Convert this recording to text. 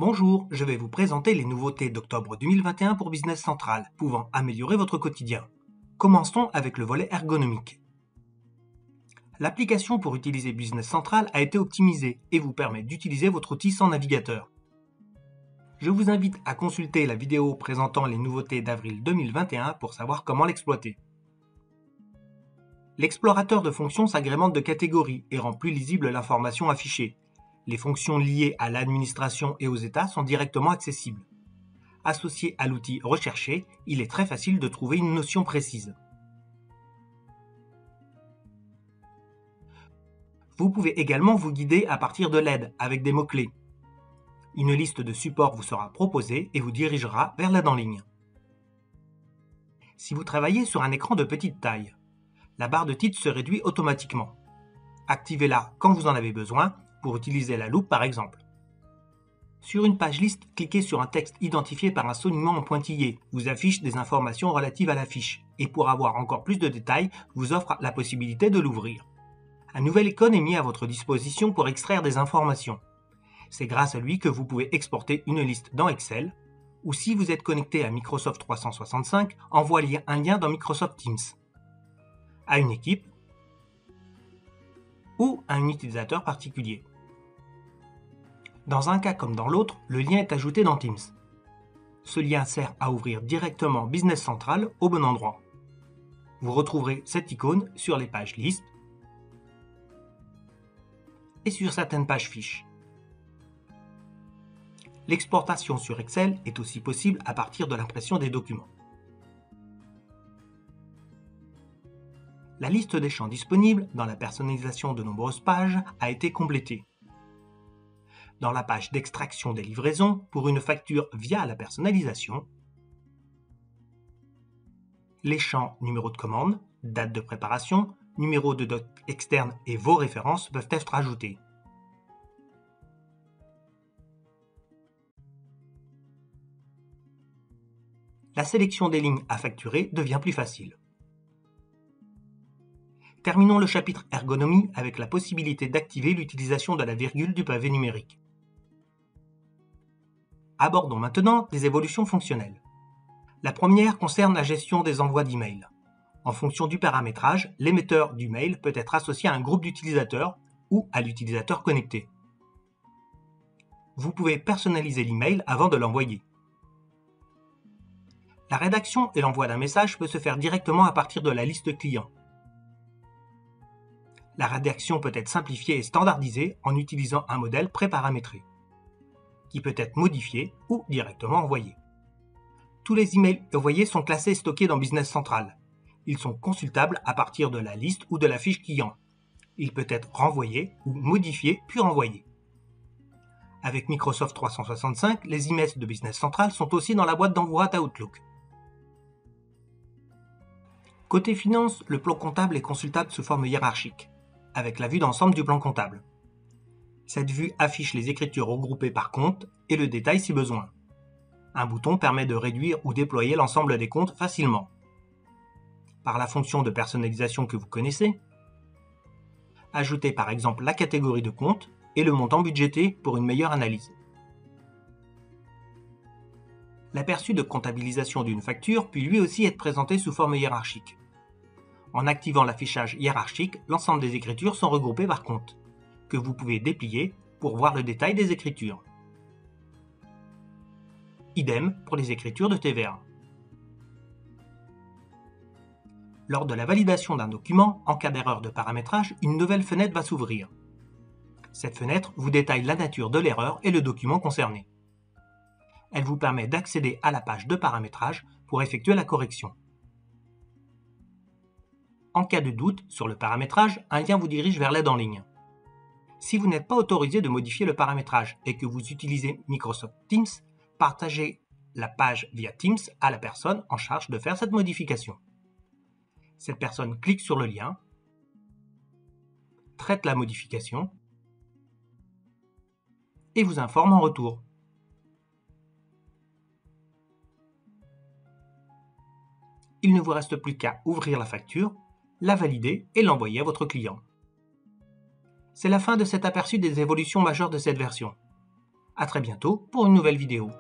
Bonjour, je vais vous présenter les nouveautés d'octobre 2021 pour Business Central, pouvant améliorer votre quotidien. Commençons avec le volet ergonomique. L'application pour utiliser Business Central a été optimisée et vous permet d'utiliser votre outil sans navigateur. Je vous invite à consulter la vidéo présentant les nouveautés d'avril 2021 pour savoir comment l'exploiter. L'explorateur de fonctions s'agrémente de catégories et rend plus lisible l'information affichée. Les fonctions liées à l'administration et aux états sont directement accessibles. Associé à l'outil recherché, il est très facile de trouver une notion précise. Vous pouvez également vous guider à partir de l'aide avec des mots-clés. Une liste de supports vous sera proposée et vous dirigera vers l'aide en ligne. Si vous travaillez sur un écran de petite taille, la barre de titre se réduit automatiquement. Activez-la quand vous en avez besoin, pour utiliser la loupe par exemple. Sur une page liste, cliquez sur un texte identifié par un soulignement en pointillé, vous affiche des informations relatives à la fiche, et pour avoir encore plus de détails, vous offre la possibilité de l'ouvrir. Un nouvel icône est mis à votre disposition pour extraire des informations. C'est grâce à lui que vous pouvez exporter une liste dans Excel, ou si vous êtes connecté à Microsoft 365, envoyer un lien dans Microsoft Teams, à une équipe ou à un utilisateur particulier. Dans un cas comme dans l'autre, le lien est ajouté dans Teams. Ce lien sert à ouvrir directement Business Central au bon endroit. Vous retrouverez cette icône sur les pages listes et sur certaines pages fiches. L'exportation sur Excel est aussi possible à partir de l'impression des documents. La liste des champs disponibles dans la personnalisation de nombreuses pages a été complétée. Dans la page d'extraction des livraisons pour une facture via la personnalisation, les champs numéro de commande, date de préparation, numéro de doc externe et vos références peuvent être ajoutés. La sélection des lignes à facturer devient plus facile. Terminons le chapitre ergonomie avec la possibilité d'activer l'utilisation de la virgule du pavé numérique. Abordons maintenant des évolutions fonctionnelles. La première concerne la gestion des envois d'email. En fonction du paramétrage, l'émetteur du mail peut être associé à un groupe d'utilisateurs ou à l'utilisateur connecté. Vous pouvez personnaliser l'email avant de l'envoyer. La rédaction et l'envoi d'un message peut se faire directement à partir de la liste client. La rédaction peut être simplifiée et standardisée en utilisant un modèle préparamétré, qui peut être modifié ou directement envoyé. Tous les emails envoyés sont classés et stockés dans Business Central. Ils sont consultables à partir de la liste ou de la fiche client. Il peut être renvoyé ou modifié puis renvoyé. Avec Microsoft 365, les emails de Business Central sont aussi dans la boîte d'envoi d'Outlook. Côté finance, le plan comptable est consultable sous forme hiérarchique, avec la vue d'ensemble du plan comptable. Cette vue affiche les écritures regroupées par compte et le détail si besoin. Un bouton permet de réduire ou déployer l'ensemble des comptes facilement. Par la fonction de personnalisation que vous connaissez, ajoutez par exemple la catégorie de compte et le montant budgété pour une meilleure analyse. L'aperçu de comptabilisation d'une facture peut lui aussi être présenté sous forme hiérarchique. En activant l'affichage hiérarchique, l'ensemble des écritures sont regroupées par compte, que vous pouvez déplier pour voir le détail des écritures. Idem pour les écritures de TVA. Lors de la validation d'un document, en cas d'erreur de paramétrage, une nouvelle fenêtre va s'ouvrir. Cette fenêtre vous détaille la nature de l'erreur et le document concerné. Elle vous permet d'accéder à la page de paramétrage pour effectuer la correction. En cas de doute sur le paramétrage, un lien vous dirige vers l'aide en ligne. Si vous n'êtes pas autorisé de modifier le paramétrage et que vous utilisez Microsoft Teams, partagez la page via Teams à la personne en charge de faire cette modification. Cette personne clique sur le lien, traite la modification et vous informe en retour. Il ne vous reste plus qu'à ouvrir la facture, la valider et l'envoyer à votre client. C'est la fin de cet aperçu des évolutions majeures de cette version. À très bientôt pour une nouvelle vidéo.